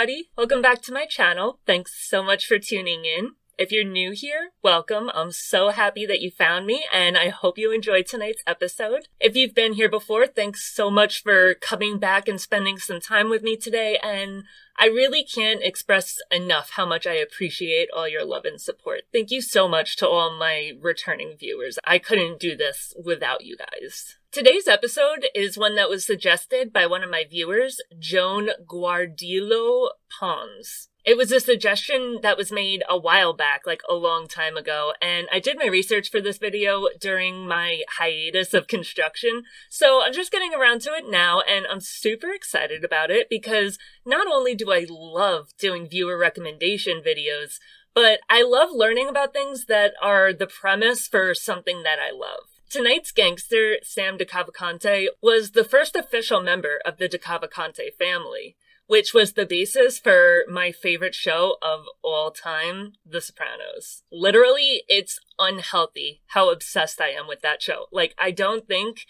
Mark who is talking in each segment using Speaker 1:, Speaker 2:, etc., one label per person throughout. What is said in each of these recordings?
Speaker 1: everybody. Welcome back to my channel. Thanks so much for tuning in. If you're new here, welcome. I'm so happy that you found me, and I hope you enjoyed tonight's episode. If you've been here before, thanks so much for coming back and spending some time with me today, and I really can't express enough how much I appreciate all your love and support. Thank you so much to all my returning viewers. I couldn't do this without you guys. Today's episode is one that was suggested by one of my viewers, Joan Guardillo Pons. It was a suggestion that was made a while back, like a long time ago, and I did my research for this video during my hiatus of construction, so I'm just getting around to it now, and I'm super excited about it because not only do I love doing viewer recommendation videos, but I love learning about things that are the premise for something that I love. Tonight's gangster, Sam DeCavalcante, was the first official member of the DeCavalcante family, which was the basis for my favorite show of all time, The Sopranos. Literally, it's unhealthy how obsessed I am with that show. Like, I don't think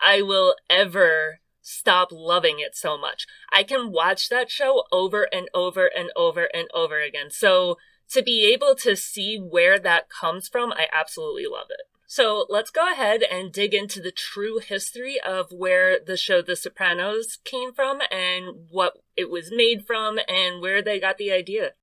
Speaker 1: I will ever stop loving it so much. I can watch that show over and over and over and over again. So to be able to see where that comes from, I absolutely love it. So let's go ahead and dig into the true history of where the show The Sopranos came from and what it was made from and where they got the idea.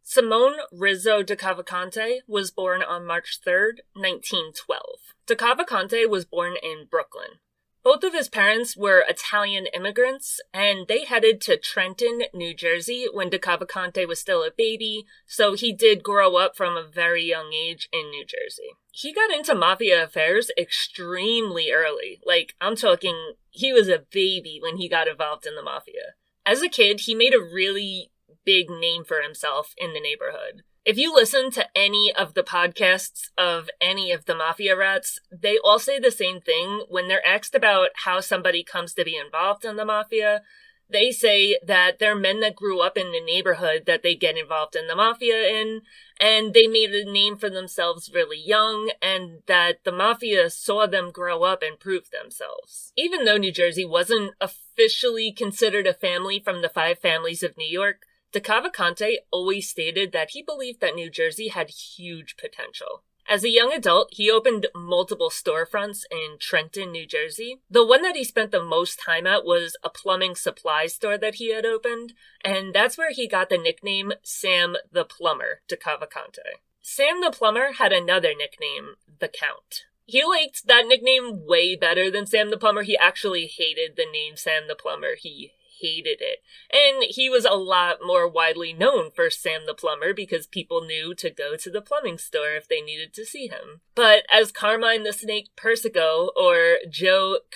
Speaker 1: Simone Rizzo DeCavalcante was born on March 3rd, 1912. DeCavalcante was born in Brooklyn. Both of his parents were Italian immigrants, and they headed to Trenton, New Jersey when DeCavalcante was still a baby, so he did grow up from a very young age in New Jersey. He got into mafia affairs extremely early. Like, I'm talking, he was a baby when he got involved in the mafia. As a kid, he made a really big name for himself in the neighborhood. If you listen to any of the podcasts of any of the mafia rats, they all say the same thing when they're asked about how somebody comes to be involved in the mafia. They say that they're men that grew up in the neighborhood that they get involved in the mafia in, and they made a name for themselves really young, and that the mafia saw them grow up and prove themselves. Even though New Jersey wasn't officially considered a family from the 5 families of New York, DeCavalcante always stated that he believed that New Jersey had huge potential. As a young adult, he opened multiple storefronts in Trenton, New Jersey. The one that he spent the most time at was a plumbing supply store that he had opened, and that's where he got the nickname Sam the Plumber DeCavalcante. Sam the Plumber had another nickname, the Count. He liked that nickname way better than Sam the Plumber. He actually hated the name Sam the Plumber. He hated it. And he was a lot more widely known for Sam the Plumber because people knew to go to the plumbing store if they needed to see him. But as Carmine the Snake Persico or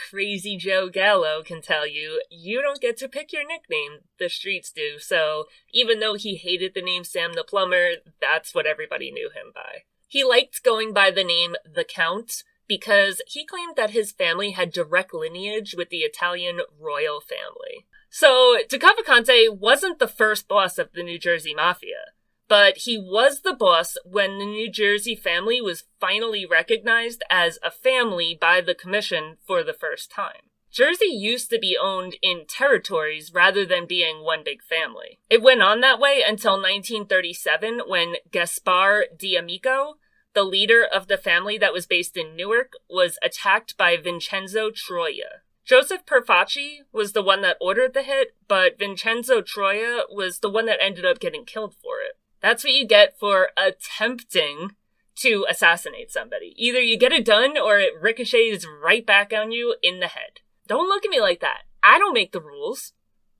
Speaker 1: Crazy Joe Gallo can tell you, you don't get to pick your nickname, the streets do. So even though he hated the name Sam the Plumber, that's what everybody knew him by. He liked going by the name The Count because he claimed that his family had direct lineage with the Italian royal family. So, DeCavalcante wasn't the first boss of the New Jersey Mafia, but he was the boss when the New Jersey family was finally recognized as a family by the Commission for the first time. Jersey used to be owned in territories rather than being one big family. It went on that way until 1937 when Gaspar D'Amico, the leader of the family that was based in Newark, was attacked by Vincenzo Troia. Joseph Perfacci was the one that ordered the hit, but Vincenzo Troia was the one that ended up getting killed for it. That's what you get for attempting to assassinate somebody. Either you get it done or it ricochets right back on you in the head. Don't look at me like that. I don't make the rules.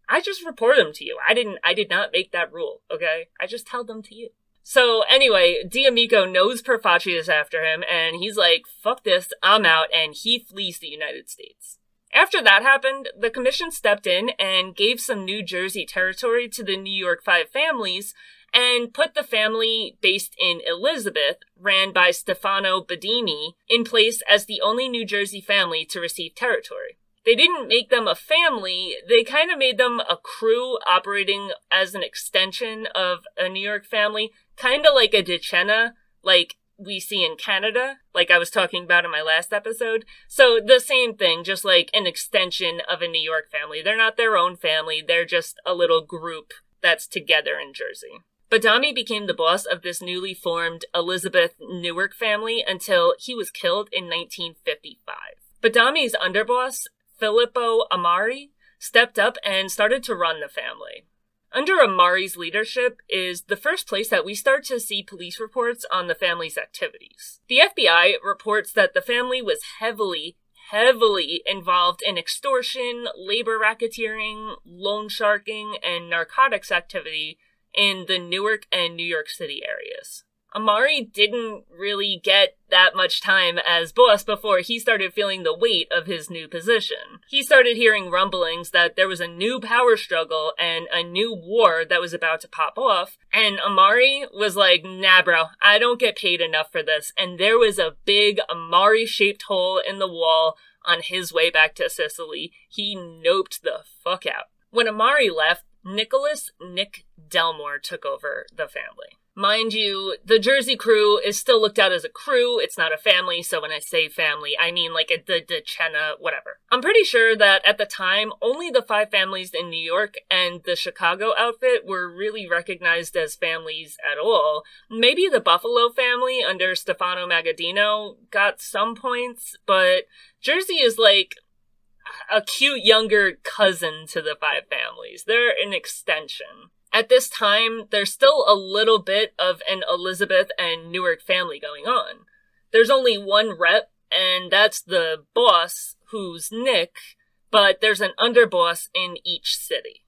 Speaker 1: I just report them to you. I did not make that rule, okay? I just tell them to you. So anyway, D'Amico knows Perfacci is after him, and he's like, fuck this, I'm out, and he flees the United States. After that happened, the commission stepped in and gave some New Jersey territory to the New York 5 families, and put the family based in Elizabeth, ran by Stefano Badini, in place as the only New Jersey family to receive territory. They didn't make them a family, they kind of made them a crew operating as an extension of a New York family, kind of like a decena, like we see in Canada, like I was talking about in my last episode. So the same thing, just like an extension of a New York family. They're not their own family, they're just a little group that's together in Jersey. Badami became the boss of this newly formed Elizabeth Newark family until he was killed in 1955. Badami's underboss, Filippo Amari, stepped up and started to run the family. Under Amari's leadership is the first place that we start to see police reports on the family's activities. The FBI reports that the family was heavily involved in extortion, labor racketeering, loan sharking, and narcotics activity in the Newark and New York City areas. Amari didn't really get that much time as boss before he started feeling the weight of his new position. He started hearing rumblings that there was a new power struggle and a new war that was about to pop off, and Amari was like, nah bro, I don't get paid enough for this, and there was a big Amari-shaped hole in the wall on his way back to Sicily. He noped the fuck out. When Amari left, Nicholas "Nick" Delmore took over the family. Mind you, the Jersey crew is still looked at as a crew, it's not a family, so when I say family, I mean like the decena, whatever. I'm pretty sure that at the time, only the 5 families in New York and the Chicago outfit were really recognized as families at all. Maybe the Buffalo family under Stefano Magaddino got some points, but Jersey is like a cute younger cousin to the 5 families. They're an extension. At this time, there's still a little bit of an Elizabeth and Newark family going on. There's only one rep, and that's the boss, who's Nick, but there's an underboss in each city.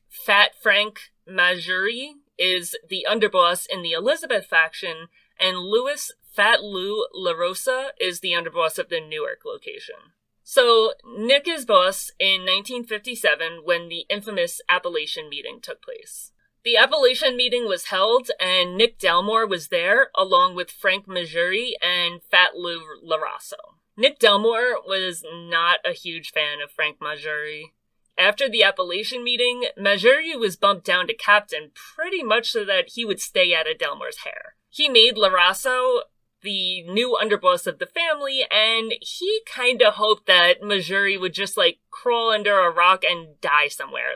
Speaker 1: Fat Frank Majuri is the underboss in the Elizabeth faction, and Louis Fat Lou LaRosa is the underboss of the Newark location. So, Nick is boss in 1957 when the infamous Appalachian meeting took place. The Appalachian meeting was held, and Nick Delmore was there, along with Frank Majuri and Fat Lou LaRosa. Nick Delmore was not a huge fan of Frank Majuri. After the Appalachian meeting, Majuri was bumped down to captain pretty much so that he would stay out of Delmore's hair. He made LaRosa the new underboss of the family, and he kinda hoped that Majuri would just, crawl under a rock and die somewhere.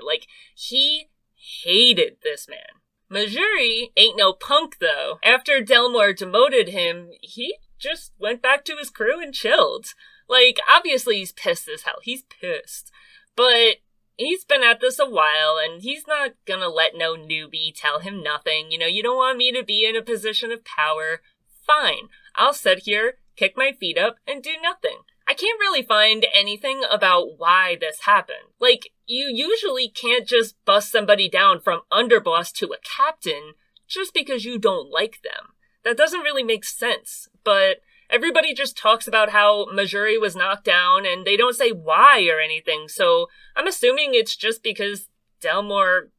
Speaker 1: He hated this man. Majuri ain't no punk, though. After Delmore demoted him, he just went back to his crew and chilled. Obviously he's pissed as hell. He's pissed. But he's been at this a while, and he's not gonna let no newbie tell him nothing. You don't want me to be in a position of power. Fine, I'll sit here, kick my feet up, and do nothing. I can't really find anything about why this happened. You usually can't just bust somebody down from underboss to a captain just because you don't like them. That doesn't really make sense, but everybody just talks about how Majuri was knocked down, and they don't say why or anything, so I'm assuming it's just because Delmore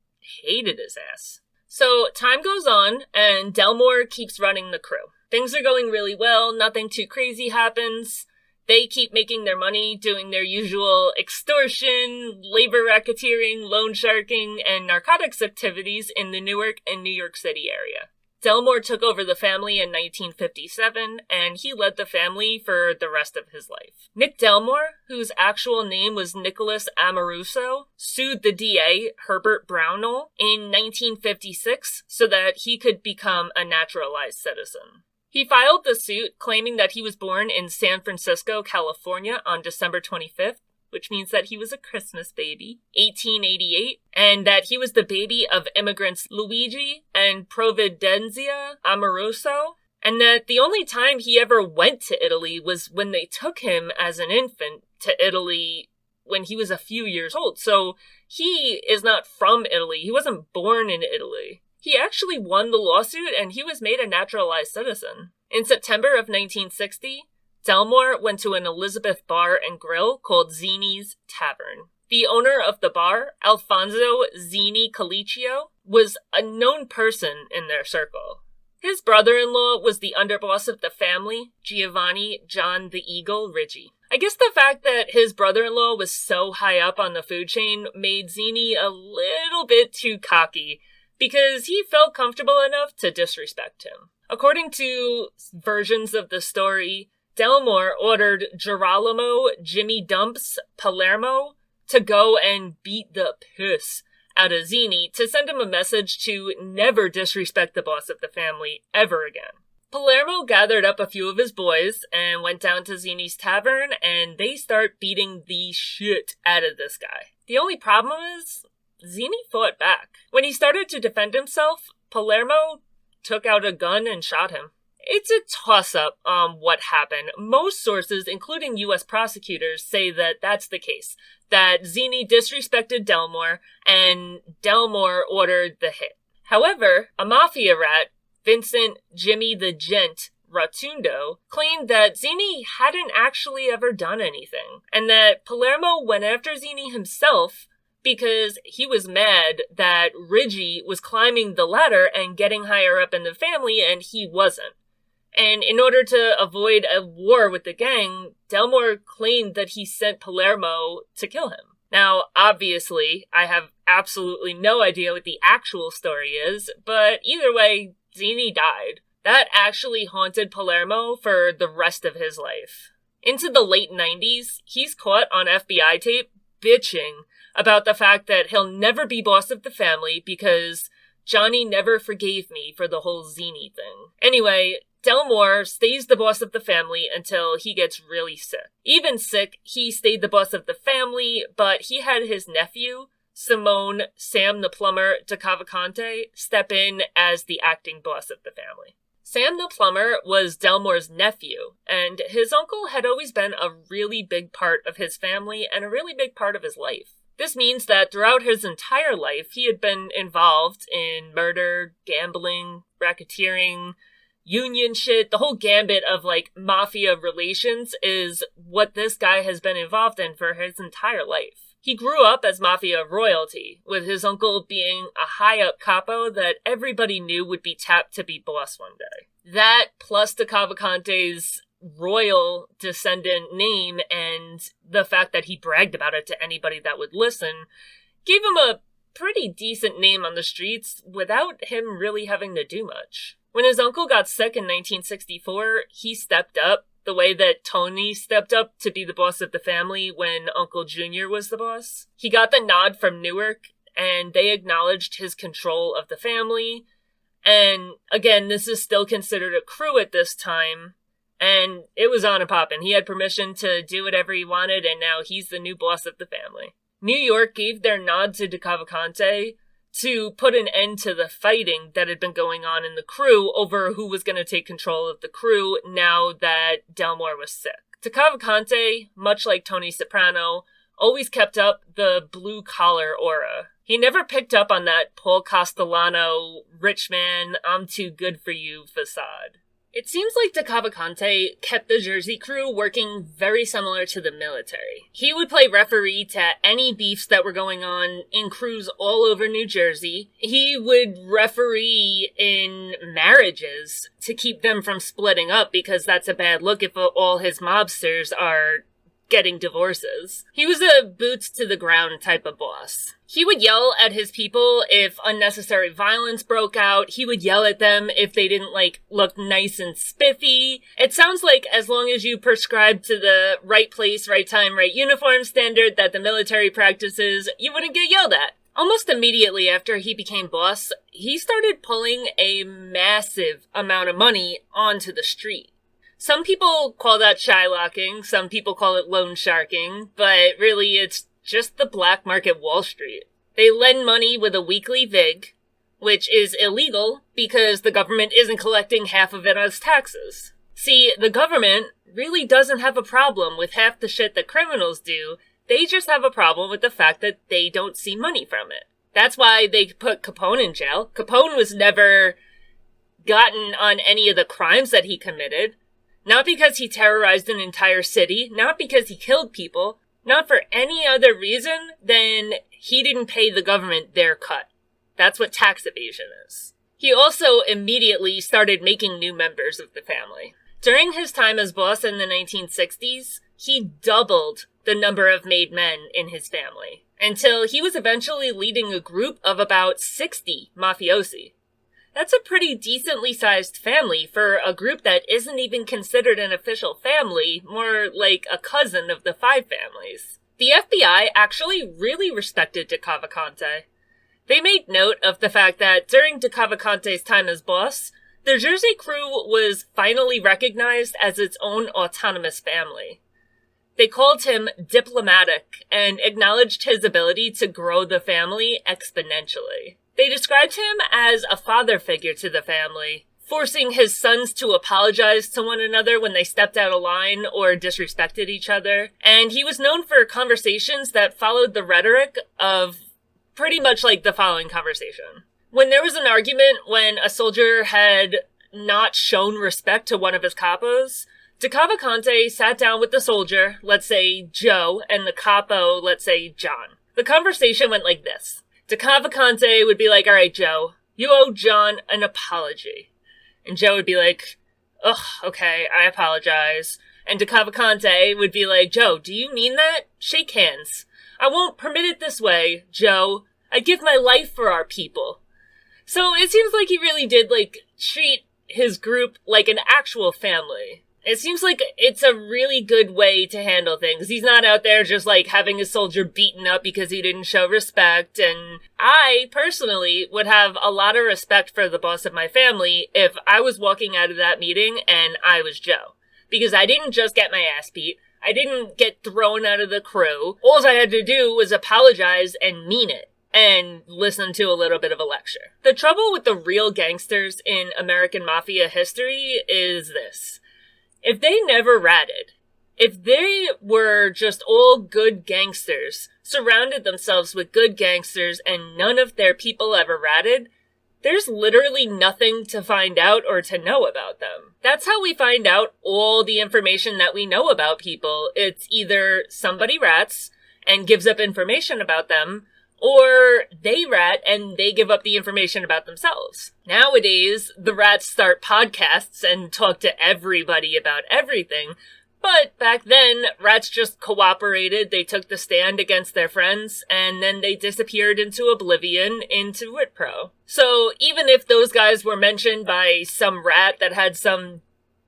Speaker 1: hated his ass. So time goes on, and Delmore keeps running the crew. Things are going really well, nothing too crazy happens. They keep making their money, doing their usual extortion, labor racketeering, loan sharking, and narcotics activities in the Newark and New York City area. Delmore took over the family in 1957, and he led the family for the rest of his life. Nick Delmore, whose actual name was Nicholas Amoruso, sued the DA, Herbert Brownell, in 1956 so that he could become a naturalized citizen. He filed the suit claiming that he was born in San Francisco, California on December 25th, which means that he was a Christmas baby, 1888, and that he was the baby of immigrants Luigi and Providencia Amoruso, and that the only time he ever went to Italy was when they took him as an infant to Italy when he was a few years old. So he is not from Italy. He wasn't born in Italy. He actually won the lawsuit, and he was made a naturalized citizen. In September of 1960, Delmore went to an Elizabeth bar and grill called Zini's Tavern. The owner of the bar, Alfonso Zini Colicchio, was a known person in their circle. His brother-in-law was the underboss of the family, Giovanni John the Eagle Reggie. I guess the fact that his brother-in-law was so high up on the food chain made Zini a little bit too cocky, because he felt comfortable enough to disrespect him. According to versions of the story, Delmore ordered Girolamo Jimmy Dumps Palermo to go and beat the piss out of Zini to send him a message to never disrespect the boss of the family ever again. Palermo gathered up a few of his boys and went down to Zini's tavern, and they start beating the shit out of this guy. The only problem is, Zini fought back. When he started to defend himself, Palermo took out a gun and shot him. It's a toss-up on what happened. Most sources, including U.S. prosecutors, say that that's the case, that Zini disrespected Delmore, and Delmore ordered the hit. However, a mafia rat, Vincent Jimmy the Gent Rotundo, claimed that Zini hadn't actually ever done anything, and that Palermo went after Zini himself because he was mad that Reggie was climbing the ladder and getting higher up in the family, and he wasn't. And in order to avoid a war with the gang, Delmore claimed that he sent Palermo to kill him. Now, obviously, I have absolutely no idea what the actual story is, but either way, Zini died. That actually haunted Palermo for the rest of his life. Into the late 90s, he's caught on FBI tape bitching about the fact that he'll never be boss of the family because Johnny never forgave me for the whole Zini thing. Anyway, Delmore stays the boss of the family until he gets really sick. Even sick, he stayed the boss of the family, but he had his nephew, Simone Sam the Plumber DeCavalcante, step in as the acting boss of the family. Sam the Plumber was Delmore's nephew, and his uncle had always been a really big part of his family and a really big part of his life. This means that throughout his entire life, he had been involved in murder, gambling, racketeering, union shit. The whole gambit of, mafia relations is what this guy has been involved in for his entire life. He grew up as mafia royalty, with his uncle being a high-up capo that everybody knew would be tapped to be boss one day. That, plus DeCavalcante's royal descendant name and the fact that he bragged about it to anybody that would listen, gave him a pretty decent name on the streets without him really having to do much. When his uncle got sick in 1964, he stepped up the way that Tony stepped up to be the boss of the family when Uncle Junior was the boss. He got the nod from Newark, and they acknowledged his control of the family. And again, this is still considered a crew at this time, and it was on and poppin'. He had permission to do whatever he wanted, and now he's the new boss of the family. New York gave their nod to DeCavalcante to put an end to the fighting that had been going on in the crew over who was going to take control of the crew now that Delmore was sick. DeCavalcante, much like Tony Soprano, always kept up the blue-collar aura. He never picked up on that Paul Castellano, rich man, I'm too good for you facade. It seems like DeCavalcante kept the Jersey crew working very similar to the military. He would play referee to any beefs that were going on in crews all over New Jersey. He would referee in marriages to keep them from splitting up because that's a bad look if all his mobsters are getting divorces. He was a boots to the ground type of boss. He would yell at his people if unnecessary violence broke out. He would yell at them if they didn't, look nice and spiffy. It sounds like as long as you prescribe to the right place, right time, right uniform standard that the military practices, you wouldn't get yelled at. Almost immediately after he became boss, he started pulling a massive amount of money onto the street. Some people call that shylocking, some people call it loan sharking, but really it's just the black market Wall Street. They lend money with a weekly vig, which is illegal because the government isn't collecting half of it as taxes. See, the government really doesn't have a problem with half the shit that criminals do, they just have a problem with the fact that they don't see money from it. That's why they put Capone in jail. Capone was never gotten on any of the crimes that he committed. Not because he terrorized an entire city, not because he killed people, not for any other reason than he didn't pay the government their cut. That's what tax evasion is. He also immediately started making new members of the family. During his time as boss in the 1960s, he doubled the number of made men in his family, until he was eventually leading a group of about 60 mafiosi. That's a pretty decently sized family for a group that isn't even considered an official family, more like a cousin of the 5 families. The FBI actually really respected DeCavalcante. They made note of the fact that during DeCavalcante's time as boss, the Jersey crew was finally recognized as its own autonomous family. They called him diplomatic and acknowledged his ability to grow the family exponentially. They described him as a father figure to the family, forcing his sons to apologize to one another when they stepped out of line or disrespected each other. And he was known for conversations that followed the rhetoric of pretty much like the following conversation. When there was an argument when a soldier had not shown respect to one of his capos, DeCavalcante sat down with the soldier, let's say Joe, and the capo, let's say John. The conversation went like this. DeCavalcante would be like, all right, Joe, you owe John an apology. And Joe would be like, ugh, okay, I apologize. And DeCavalcante would be like, Joe, do you mean that? Shake hands. I won't permit it this way, Joe. I give my life for our people. So it seems like he really did, treat his group like an actual family. It seems like it's a really good way to handle things. He's not out there just, having a soldier beaten up because he didn't show respect. And I, personally, would have a lot of respect for the boss of my family if I was walking out of that meeting and I was Joe. Because I didn't just get my ass beat. I didn't get thrown out of the crew. All I had to do was apologize and mean it. And listen to a little bit of a lecture. The trouble with the real gangsters in American Mafia history is this. If they never ratted, if they were just all good gangsters, surrounded themselves with good gangsters, and none of their people ever ratted, there's literally nothing to find out or to know about them. That's how we find out all the information that we know about people. It's either somebody rats and gives up information about them, or they rat and they give up the information about themselves. Nowadays, the rats start podcasts and talk to everybody about everything. But back then, rats just cooperated, they took the stand against their friends, and then they disappeared into oblivion into WitPro. So even if those guys were mentioned by some rat that had some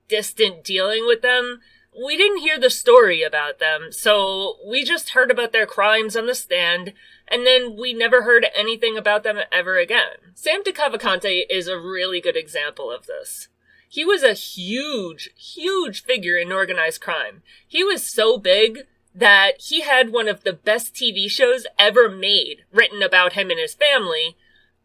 Speaker 1: distant dealing with them, we didn't hear the story about them, so we just heard about their crimes on the stand, and then we never heard anything about them ever again. Sam DeCavalcante is a really good example of this. He was a huge, huge figure in organized crime. He was so big that he had one of the best TV shows ever made written about him and his family,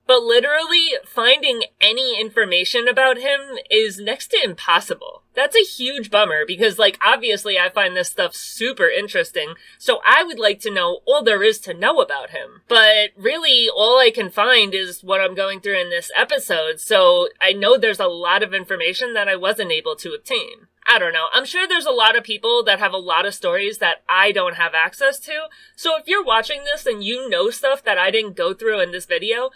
Speaker 1: but literally finding any information about him is next to impossible. That's a huge bummer because, obviously I find this stuff super interesting, so I would like to know all there is to know about him. But really, all I can find is what I'm going through in this episode, so I know there's a lot of information that I wasn't able to obtain. I don't know. I'm sure there's a lot of people that have a lot of stories that I don't have access to, so if you're watching this and you know stuff that I didn't go through in this video,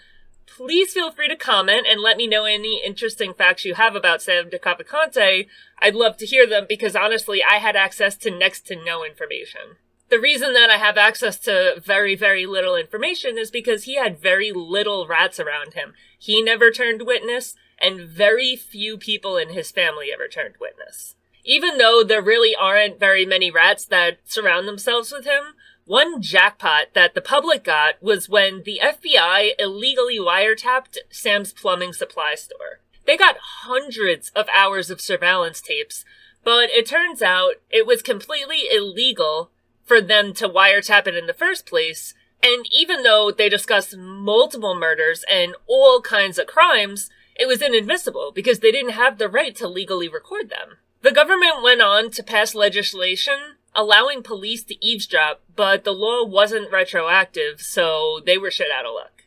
Speaker 1: please feel free to comment and let me know any interesting facts you have about Sam DeCavalcante. I'd love to hear them because honestly, I had access to next to no information. The reason that I have access to very, very little information is because he had very little rats around him. He never turned witness, and very few people in his family ever turned witness. Even though there really aren't very many rats that surround themselves with him, one jackpot that the public got was when the FBI illegally wiretapped Sam's plumbing supply store. They got hundreds of hours of surveillance tapes, but it turns out it was completely illegal for them to wiretap it in the first place, and even though they discussed multiple murders and all kinds of crimes, it was inadmissible because they didn't have the right to legally record them. The government went on to pass legislation allowing police to eavesdrop, but the law wasn't retroactive, so they were shit out of luck.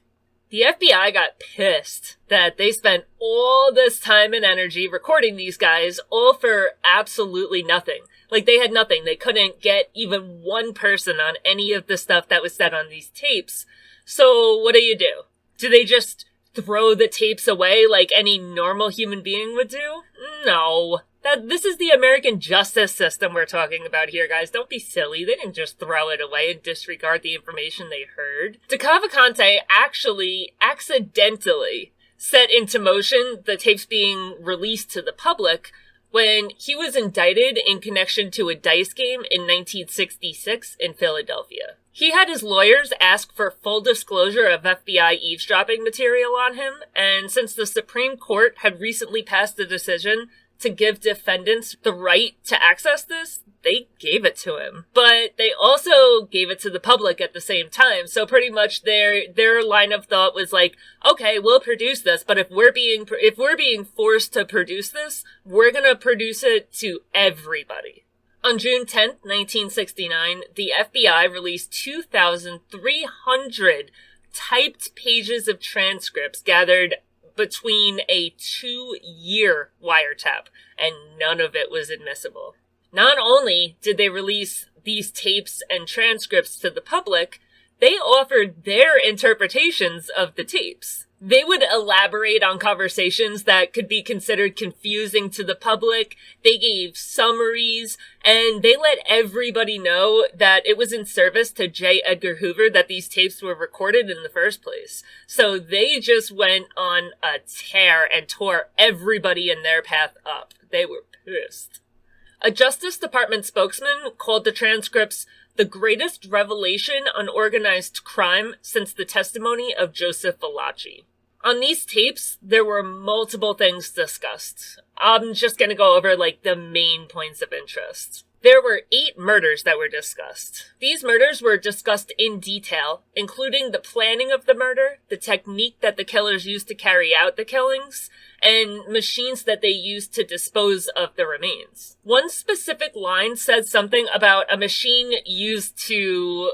Speaker 1: The FBI got pissed that they spent all this time and energy recording these guys, all for absolutely nothing. They had nothing. They couldn't get even one person on any of the stuff that was said on these tapes. So what do? Do they just throw the tapes away like any normal human being would do? No. This is the American justice system we're talking about here, guys. Don't be silly. They didn't just throw it away and disregard the information they heard. DeCavalcante actually accidentally set into motion the tapes being released to the public when he was indicted in connection to a dice game in 1966 in Philadelphia. He had his lawyers ask for full disclosure of FBI eavesdropping material on him, and since the Supreme Court had recently passed a decision to give defendants the right to access this, they gave it to him. But they also gave it to the public at the same time. So pretty much their line of thought was like, okay, we'll produce this, but if we're being forced to produce this, we're gonna produce it to everybody. On June 10th, 1969, the FBI released 2,300 typed pages of transcripts gathered between a 2-year wiretap, and none of it was admissible. Not only did they release these tapes and transcripts to the public, they offered their interpretations of the tapes. They would elaborate on conversations that could be considered confusing to the public. They gave summaries, and they let everybody know that it was in service to J. Edgar Hoover that these tapes were recorded in the first place. So they just went on a tear and tore everybody in their path up. They were pissed. A Justice Department spokesman called the transcripts the greatest revelation on organized crime since the testimony of Joseph Valachi. On these tapes, there were multiple things discussed. I'm just going to go over, the main points of interest. There were 8 murders that were discussed. These murders were discussed in detail, including the planning of the murder, the technique that the killers used to carry out the killings, and machines that they used to dispose of the remains. One specific line said something about a machine used to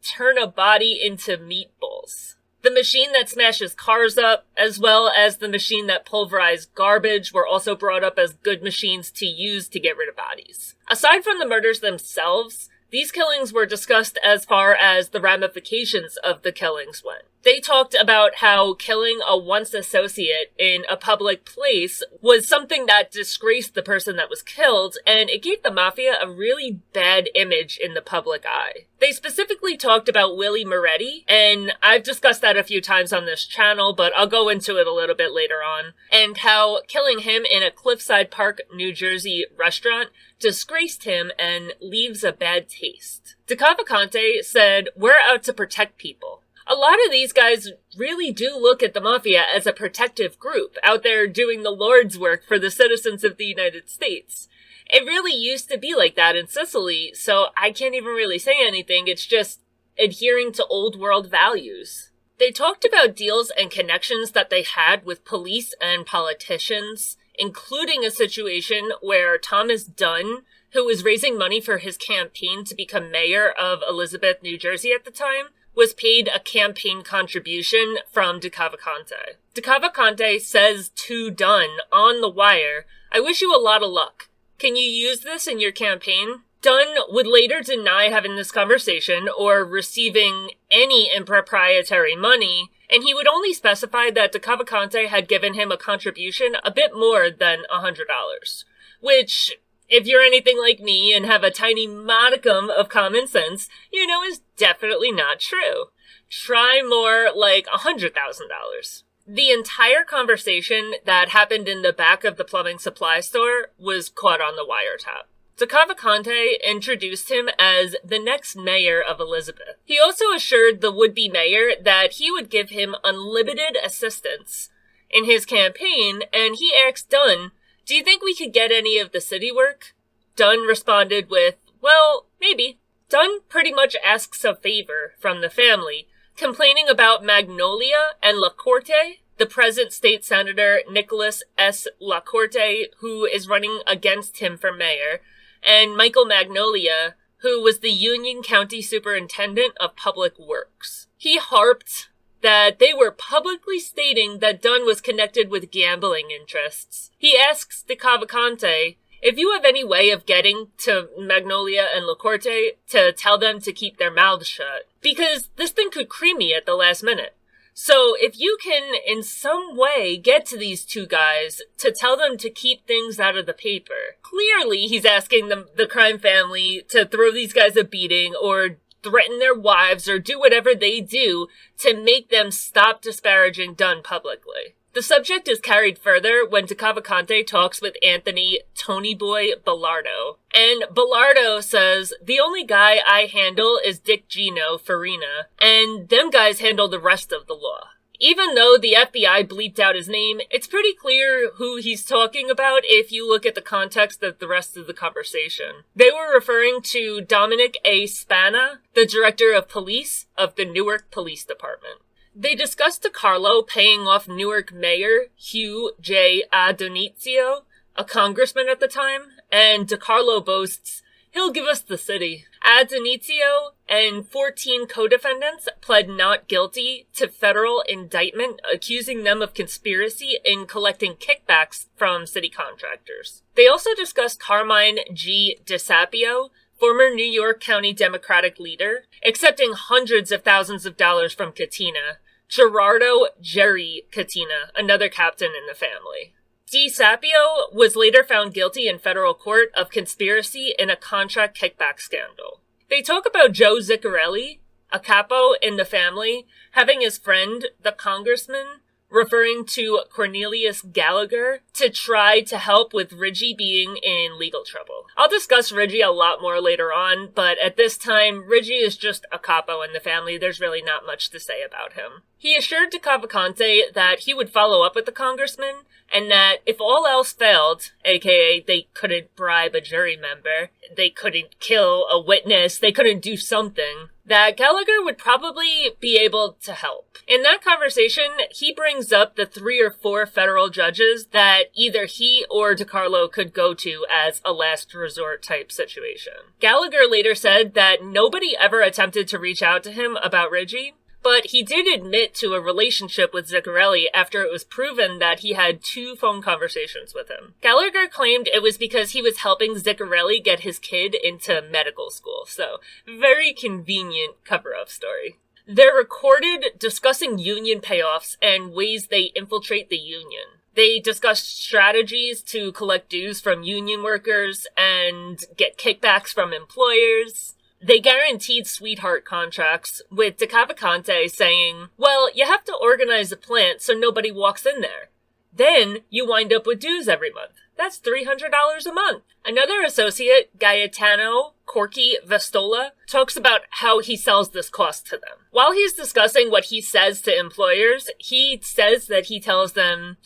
Speaker 1: turn a body into meatballs. The machine that smashes cars up, as well as the machine that pulverized garbage, were also brought up as good machines to use to get rid of bodies. Aside from the murders themselves, these killings were discussed as far as the ramifications of the killings went. They talked about how killing a once associate in a public place was something that disgraced the person that was killed, and it gave the Mafia a really bad image in the public eye. They specifically talked about Willie Moretti, and I've discussed that a few times on this channel, but I'll go into it a little bit later on, and how killing him in a Cliffside Park, New Jersey restaurant disgraced him and leaves a bad taste. DeCavalcante said, "We're out to protect people." A lot of these guys really do look at the Mafia as a protective group, out there doing the Lord's work for the citizens of the United States. It really used to be like that in Sicily, so I can't even really say anything. It's just adhering to old world values. They talked about deals and connections that they had with police and politicians, including a situation where Thomas Dunn, who was raising money for his campaign to become mayor of Elizabeth, New Jersey at the time, was paid a campaign contribution from DeCavalcante. DeCavalcante says to Dunn on the wire, "I wish you a lot of luck. Can you use this in your campaign?" Dunn would later deny having this conversation or receiving any improprietary money, and he would only specify that DeCavalcante had given him a contribution a bit more than $100, which, if you're anything like me and have a tiny modicum of common sense, you know is definitely not true. Try more like $100,000. The entire conversation that happened in the back of the plumbing supply store was caught on the wiretap. DeCavalcante introduced him as the next mayor of Elizabeth. He also assured the would-be mayor that he would give him unlimited assistance in his campaign, and he asked Dunn, "Do you think we could get any of the city work?" Dunn responded with, "Well, maybe." Dunn pretty much asks a favor from the family, complaining about Magnolia and LaCorte, the present state senator Nicholas S. LaCorte, who is running against him for mayor, and Michael Magnolia, who was the Union County Superintendent of Public Works. He harped that they were publicly stating that Dunn was connected with gambling interests. He asks DeCavalcante, "If you have any way of getting to Magnolia and LaCorte to tell them to keep their mouths shut, because this thing could cream me at the last minute." So if you can in some way get to these two guys to tell them to keep things out of the paper, clearly he's asking the crime family to throw these guys a beating or threaten their wives or do whatever they do to make them stop disparaging Dunn publicly. The subject is carried further when DeCavalcante talks with Anthony Tony Boy Bellardo. And Bellardo says, the only guy I handle is Dick Gino Farina, and them guys handle the rest of the law. Even though the FBI bleeped out his name, it's pretty clear who he's talking about if you look at the context of the rest of the conversation. They were referring to Dominic A. Spana, the director of police of the Newark Police Department. They discussed DeCarlo paying off Newark Mayor Hugh J. Adonizio, a congressman at the time, and DeCarlo boasts, he'll give us the city. Adonizio and 14 co-defendants pled not guilty to federal indictment, accusing them of conspiracy in collecting kickbacks from city contractors. They also discussed Carmine G. DeSapio, former New York County Democratic leader, accepting hundreds of thousands of dollars from Katina, Gerardo Jerry Katina, another captain in the family. DeSapio was later found guilty in federal court of conspiracy in a contract kickback scandal. They talk about Joe Ziccarelli, a capo in the family, having his friend, the congressman, referring to Cornelius Gallagher, to try to help with Reggie being in legal trouble. I'll discuss Reggie a lot more later on, but at this time, Reggie is just a capo in the family. There's really not much to say about him. He assured DeCavalcante that he would follow up with the congressman, and that if all else failed, aka they couldn't bribe a jury member, they couldn't kill a witness, they couldn't do something, that Gallagher would probably be able to help. In that conversation, he brings up the 3 or 4 federal judges that either he or DeCarlo could go to as a last resort type situation. Gallagher later said that nobody ever attempted to reach out to him about Reggie, but he did admit to a relationship with Ziccarelli after it was proven that he had 2 phone conversations with him. Gallagher claimed it was because he was helping Ziccarelli get his kid into medical school, so very convenient cover-up story. They're recorded discussing union payoffs and ways they infiltrate the union. They discussed strategies to collect dues from union workers and get kickbacks from employers. They guaranteed sweetheart contracts, with DeCavalcante saying, well, you have to organize a plant so nobody walks in there. Then you wind up with dues every month. That's $300 a month. Another associate, Gaetano Corky Vestola, talks about how he sells this cost to them. While he's discussing what he says to employers, he says that he tells them,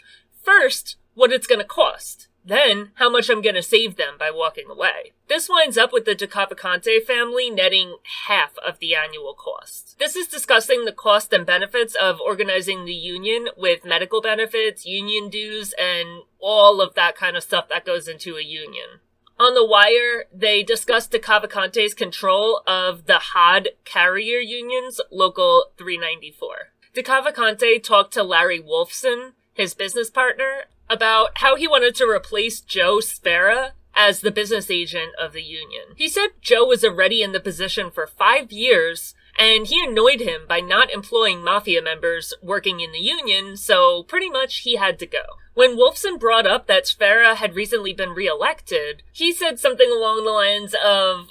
Speaker 1: first, what it's going to cost. Then, how much I'm going to save them by walking away. This winds up with the DeCavalcante family netting half of the annual cost. This is discussing the cost and benefits of organizing the union with medical benefits, union dues, and all of that kind of stuff that goes into a union. On the wire, they discussed DeCavalcante's control of the HOD carrier unions, Local 394. DeCavalcante talked to Larry Wolfson, his business partner, about how he wanted to replace Joe Sfera as the business agent of the union. He said Joe was already in the position for 5 years, and he annoyed him by not employing mafia members working in the union, so pretty much he had to go. When Wolfson brought up that Sfera had recently been reelected, he said something along the lines of,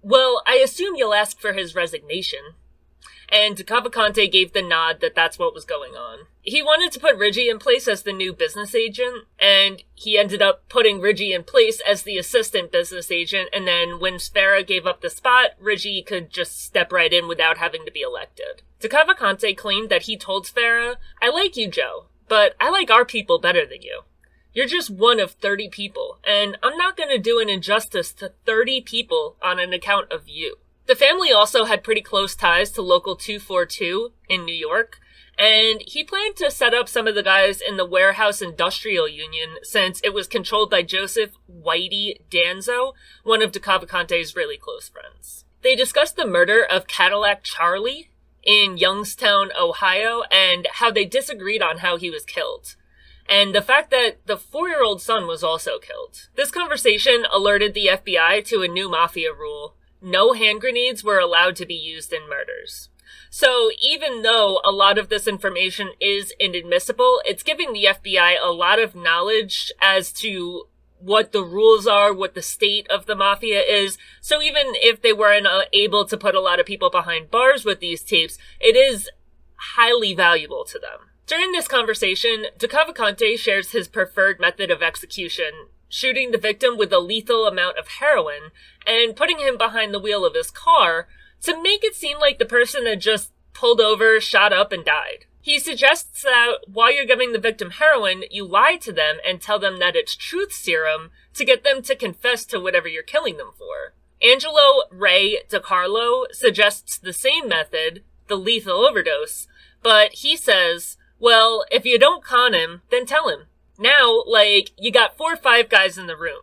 Speaker 1: well, I assume you'll ask for his resignation. And DeCavalcante gave the nod that that's what was going on. He wanted to put Reggie in place as the new business agent, and he ended up putting Reggie in place as the assistant business agent, and then when Sfera gave up the spot, Reggie could just step right in without having to be elected. DeCavalcante claimed that he told Sfera, I like you, Joe, but I like our people better than you. You're just one of 30 people, and I'm not going to do an injustice to 30 people on an account of you. The family also had pretty close ties to Local 242 in New York, and he planned to set up some of the guys in the Warehouse Industrial Union since it was controlled by Joseph Whitey Danzo, one of DeCavalcante's really close friends. They discussed the murder of Cadillac Charlie in Youngstown, Ohio, and how they disagreed on how he was killed, and the fact that the 4-year-old son was also killed. This conversation alerted the FBI to a new mafia rule. No hand grenades were allowed to be used in murders. So even though a lot of this information is inadmissible, it's giving the FBI a lot of knowledge as to what the rules are, what the state of the mafia is. So even if they weren't able to put a lot of people behind bars with these tapes, it is highly valuable to them. During this conversation, DeCavalcante shares his preferred method of execution, shooting the victim with a lethal amount of heroin and putting him behind the wheel of his car to make it seem like the person had just pulled over, shot up, and died. He suggests that while you're giving the victim heroin, you lie to them and tell them that it's truth serum to get them to confess to whatever you're killing them for. Angelo Ray DiCarlo suggests the same method, the lethal overdose, but he says, well, if you don't con him, then tell him. Now, you got 4 or 5 guys in the room.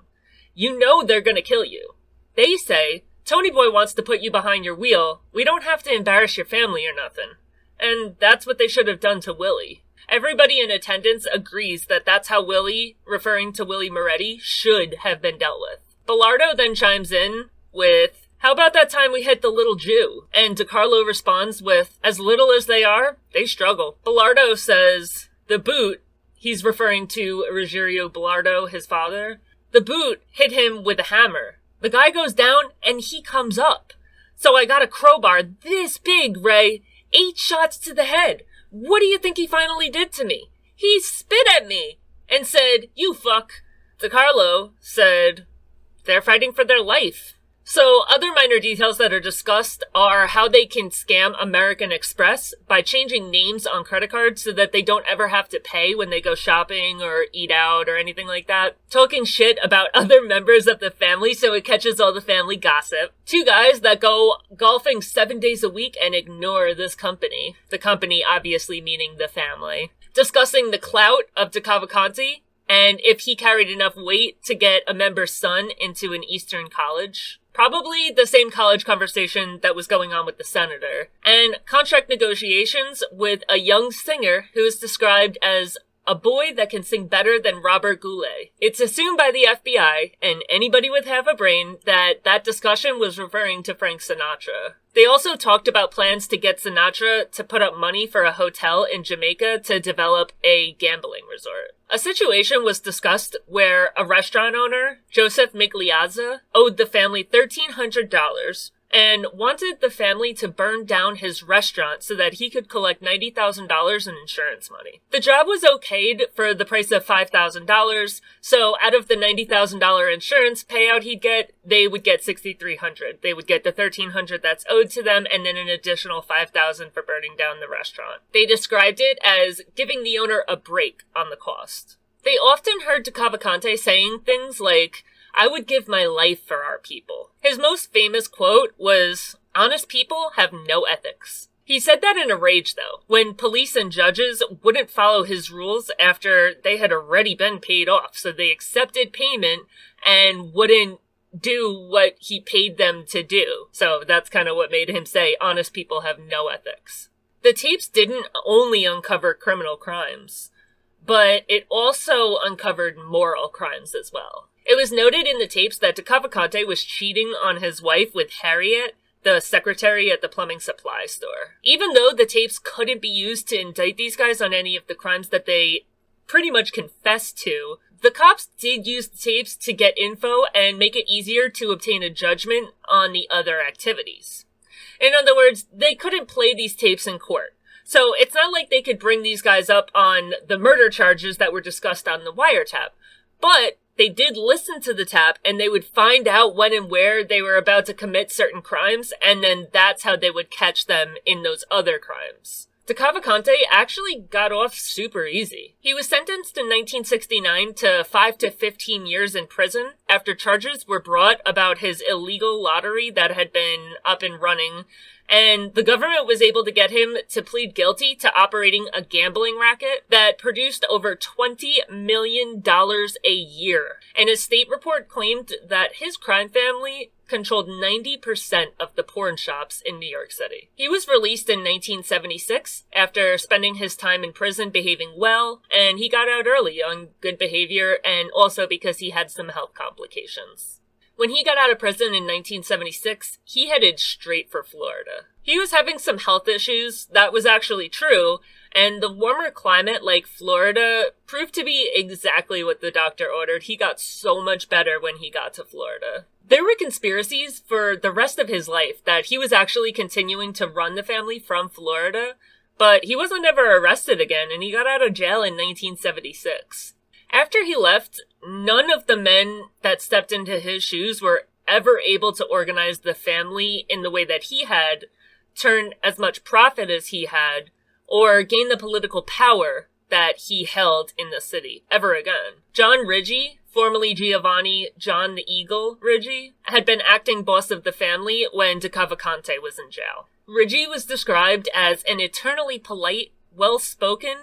Speaker 1: You know they're gonna kill you. They say, Tony Boy wants to put you behind your wheel. We don't have to embarrass your family or nothing. And that's what they should have done to Willie. Everybody in attendance agrees that that's how Willie, referring to Willie Moretti, should have been dealt with. Bilardo then chimes in with, how about that time we hit the little Jew? And DiCarlo responds with, as little as they are, they struggle. Bilardo says, the boot, he's referring to Ruggiero Bilardo, his father, the boot hit him with a hammer. The guy goes down and he comes up. So I got a crowbar this big, Ray. 8 shots to the head. What do you think he finally did to me? He spit at me and said, you fuck. DiCarlo said, they're fighting for their life. So other minor details that are discussed are how they can scam American Express by changing names on credit cards so that they don't ever have to pay when they go shopping or eat out or anything like that. Talking shit about other members of the family so it catches all the family gossip. 2 guys that go golfing 7 days a week and ignore this company. The company obviously meaning the family. Discussing the clout of DeCavalcante and if he carried enough weight to get a member's son into an Eastern college. Probably the same college conversation that was going on with the senator. And contract negotiations with a young singer who is described as a boy that can sing better than Robert Goulet. It's assumed by the FBI, and anybody with half a brain, that that discussion was referring to Frank Sinatra. They also talked about plans to get Sinatra to put up money for a hotel in Jamaica to develop a gambling resort. A situation was discussed where a restaurant owner, Joseph Migliazza, owed the family $1,300 and wanted the family to burn down his restaurant so that he could collect $90,000 in insurance money. The job was okayed for the price of $5,000, so out of the $90,000 insurance payout he'd get, they would get $6,300. They would get the $1,300 that's owed to them, and then an additional $5,000 for burning down the restaurant. They described it as giving the owner a break on the cost. They often heard DeCavalcante saying things like, I would give my life for our people. His most famous quote was, honest people have no ethics. He said that in a rage, though, when police and judges wouldn't follow his rules after they had already been paid off, so they accepted payment and wouldn't do what he paid them to do. So that's kind of what made him say, honest people have no ethics. The tapes didn't only uncover criminal crimes, but it also uncovered moral crimes as well. It was noted in the tapes that DeCavalcante was cheating on his wife with Harriet, the secretary at the plumbing supply store. Even though the tapes couldn't be used to indict these guys on any of the crimes that they pretty much confessed to, the cops did use the tapes to get info and make it easier to obtain a judgment on the other activities. In other words, they couldn't play these tapes in court. So it's not like they could bring these guys up on the murder charges that were discussed on the wiretap. But they did listen to the tap, and they would find out when and where they were about to commit certain crimes, and then that's how they would catch them in those other crimes. DeCavalcante actually got off super easy. He was sentenced in 1969 to 5 to 15 years in prison after charges were brought about his illegal lottery that had been up and running, and the government was able to get him to plead guilty to operating a gambling racket that produced over $20 million a year. And his state report claimed that his crime family controlled 90% of the porn shops in New York City. He was released in 1976 after spending his time in prison behaving well, and he got out early on good behavior and also because he had some health complications. When he got out of prison in 1976, he headed straight for Florida. He was having some health issues, that was actually true, and the warmer climate like Florida proved to be exactly what the doctor ordered. He got so much better when he got to Florida. There were conspiracies for the rest of his life that he was actually continuing to run the family from Florida, but he wasn't ever arrested again, and he got out of jail in 1976. After he left, none of the men that stepped into his shoes were ever able to organize the family in the way that he had, turn as much profit as he had, or gain the political power that he held in the city ever again. John Reggie, formerly Giovanni John the Eagle Reggie, had been acting boss of the family when DeCavalcante was in jail. Reggie was described as an eternally polite, well-spoken,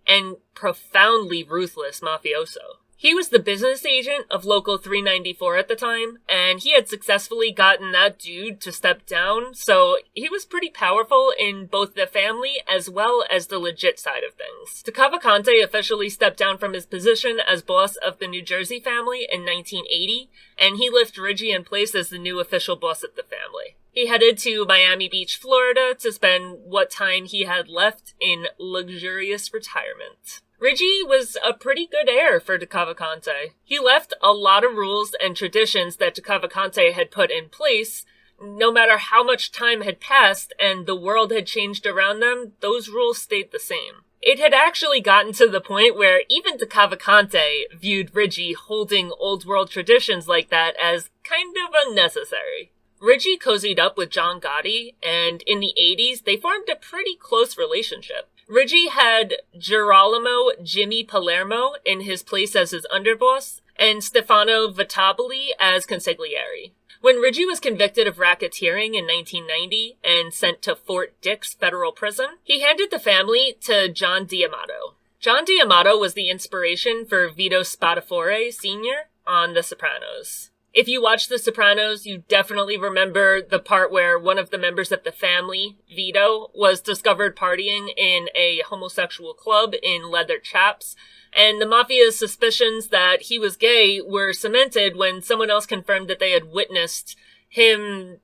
Speaker 1: and profoundly ruthless mafioso. He was the business agent of Local 394 at the time, and he had successfully gotten that dude to step down, so he was pretty powerful in both the family as well as the legit side of things. DeCavalcante officially stepped down from his position as boss of the New Jersey family in 1980, and he left Reggie in place as the new official boss of the family. He headed to Miami Beach, Florida to spend what time he had left in luxurious retirement. Reggie was a pretty good heir for DeCavalcante. He left a lot of rules and traditions that DeCavalcante had put in place. No matter how much time had passed and the world had changed around them, those rules stayed the same. It had actually gotten to the point where even DeCavalcante viewed Reggie holding old world traditions like that as kind of unnecessary. Reggie cozied up with John Gotti, and in the 80s, they formed a pretty close relationship. Reggie had Girolamo Jimmy Palermo in his place as his underboss, and Stefano Vittabili as consigliere. When Reggie was convicted of racketeering in 1990 and sent to Fort Dix Federal Prison, he handed the family to John D'Amato. John D'Amato was the inspiration for Vito Spatafore Sr. on The Sopranos. If you watch The Sopranos, you definitely remember the part where one of the members of the family, Vito, was discovered partying in a homosexual club in leather chaps, and the Mafia's suspicions that he was gay were cemented when someone else confirmed that they had witnessed him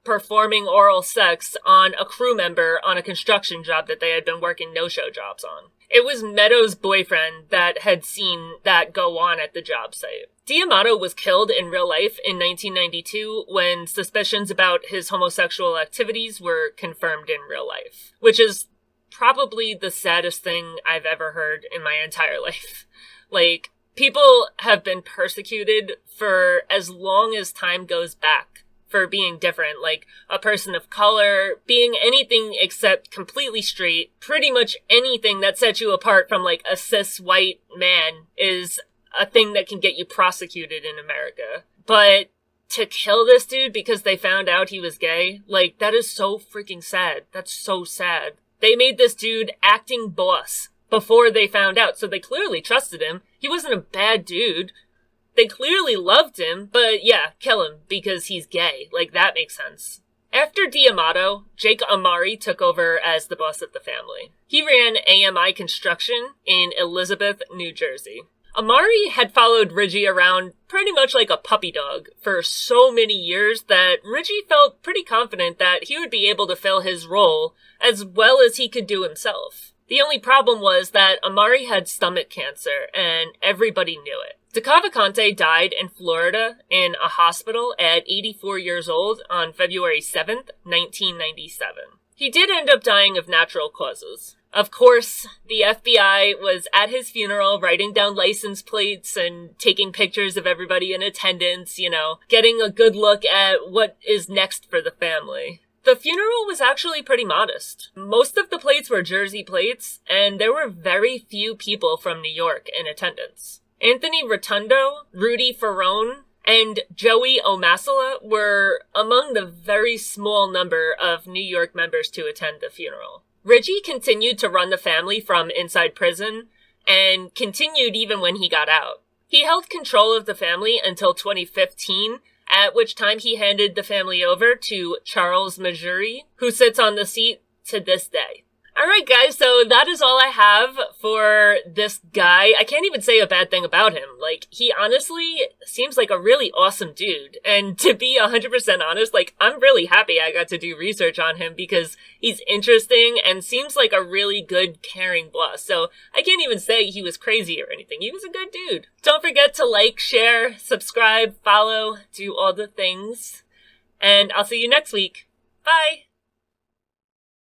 Speaker 1: performing oral sex on a crew member on a construction job that they had been working no-show jobs on. It was Meadows' boyfriend that had seen that go on at the job site. D'Amato was killed in real life in 1992 when suspicions about his homosexual activities were confirmed in real life, which is probably the saddest thing I've ever heard in my entire life. Like, people have been persecuted for as long as time goes back for being different, like a person of color, being anything except completely straight. Pretty much anything that sets you apart from like a cis white man is a thing that can get you prosecuted in America. But to kill this dude because they found out he was gay, like, that is so freaking sad. That's so sad. They made this dude acting boss before they found out, so they clearly trusted him. He wasn't a bad dude. They clearly loved him, but yeah, kill him because he's gay. Like, that makes sense. After D'Amato, Jake Amari took over as the boss of the family. He ran AMI Construction in Elizabeth, New Jersey. Amari had followed Reggie around pretty much like a puppy dog for so many years that Reggie felt pretty confident that he would be able to fill his role as well as he could do himself. The only problem was that Amari had stomach cancer, and everybody knew it. DeCavalcante died in Florida in a hospital at 84 years old on February 7th, 1997. He did end up dying of natural causes. Of course, the FBI was at his funeral writing down license plates and taking pictures of everybody in attendance, you know, getting a good look at what is next for the family. The funeral was actually pretty modest. Most of the plates were Jersey plates, and there were very few people from New York in attendance. Anthony Rotundo, Rudy Ferrone, and Joey O'Masala were among the very small number of New York members to attend the funeral. Reggie continued to run the family from inside prison, and continued even when he got out. He held control of the family until 2015, at which time he handed the family over to Charles Majuri, who sits on the seat to this day. Alright guys, so that is all I have for this guy. I can't even say a bad thing about him. Like, he honestly seems like a really awesome dude. And to be 100% honest, like, I'm really happy I got to do research on him because he's interesting and seems like a really good, caring boss. So I can't even say he was crazy or anything. He was a good dude. Don't forget to like, share, subscribe, follow, do all the things. And I'll see you next week. Bye!